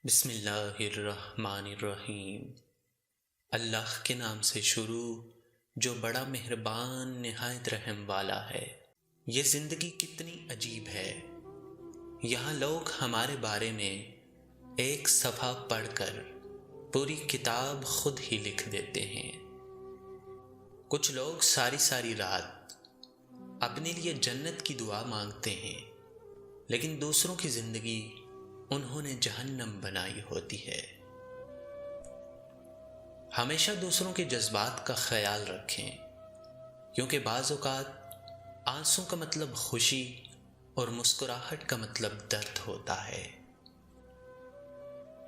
بسم اللہ الرحمن الرحیم۔ اللہ کے نام سے شروع جو بڑا مہربان نہایت رحم والا ہے۔ یہ زندگی کتنی عجیب ہے۔ یہاں لوگ ہمارے بارے میں ایک صفحہ پڑھ کر پوری کتاب خود ہی لکھ دیتے ہیں۔ کچھ لوگ ساری ساری رات اپنے لیے جنت کی دعا مانگتے ہیں، لیکن دوسروں کی زندگی انہوں نے جہنم بنائی ہوتی ہے۔ ہمیشہ دوسروں کے جذبات کا خیال رکھیں، کیونکہ بعض اوقات آنسوں کا مطلب خوشی اور مسکراہٹ کا مطلب درد ہوتا ہے۔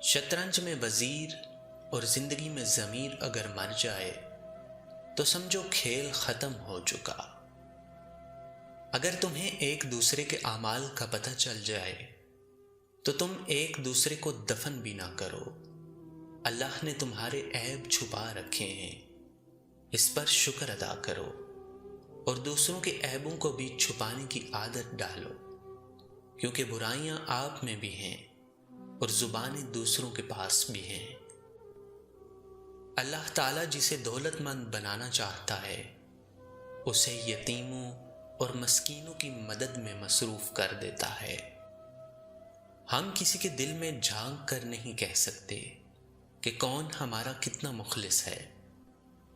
شطرنج میں وزیر اور زندگی میں ضمیر اگر مر جائے تو سمجھو کھیل ختم ہو چکا۔ اگر تمہیں ایک دوسرے کے اعمال کا پتہ چل جائے تو تم ایک دوسرے کو دفن بھی نہ کرو۔ اللہ نے تمہارے عیب چھپا رکھے ہیں، اس پر شکر ادا کرو، اور دوسروں کے عیبوں کو بھی چھپانے کی عادت ڈالو، کیونکہ برائیاں آپ میں بھی ہیں اور زبانیں دوسروں کے پاس بھی ہیں۔ اللہ تعالیٰ جسے دولت مند بنانا چاہتا ہے اسے یتیموں اور مسکینوں کی مدد میں مصروف کر دیتا ہے۔ ہم کسی کے دل میں جھانک کر نہیں کہہ سکتے کہ کون ہمارا کتنا مخلص ہے،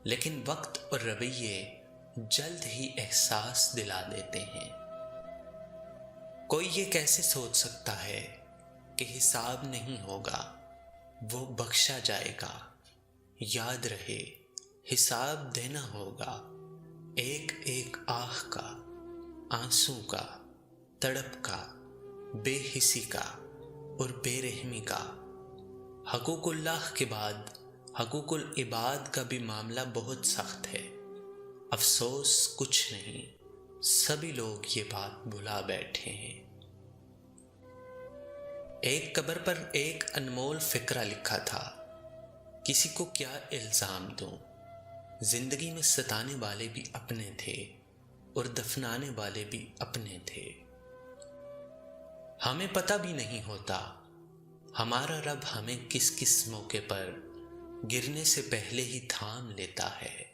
لیکن وقت اور رویے جلد ہی احساس دلا دیتے ہیں۔ کوئی یہ کیسے سوچ سکتا ہے کہ حساب نہیں ہوگا، وہ بخشا جائے گا۔ یاد رہے، حساب دینا ہوگا، ایک ایک آہ کا، آنسو کا، تڑپ کا، بے حسی کا اور بے رحمی کا۔ حقوق اللہ کے بعد حقوق العباد کا بھی معاملہ بہت سخت ہے۔ افسوس کچھ نہیں، سبھی لوگ یہ بات بھلا بیٹھے ہیں۔ ایک قبر پر ایک انمول فقرہ لکھا تھا، کسی کو کیا الزام دوں، زندگی میں ستانے والے بھی اپنے تھے اور دفنانے والے بھی اپنے تھے۔ ہمیں پتہ بھی نہیں ہوتا ہمارا رب ہمیں کس کس موقع پر گرنے سے پہلے ہی تھام لیتا ہے۔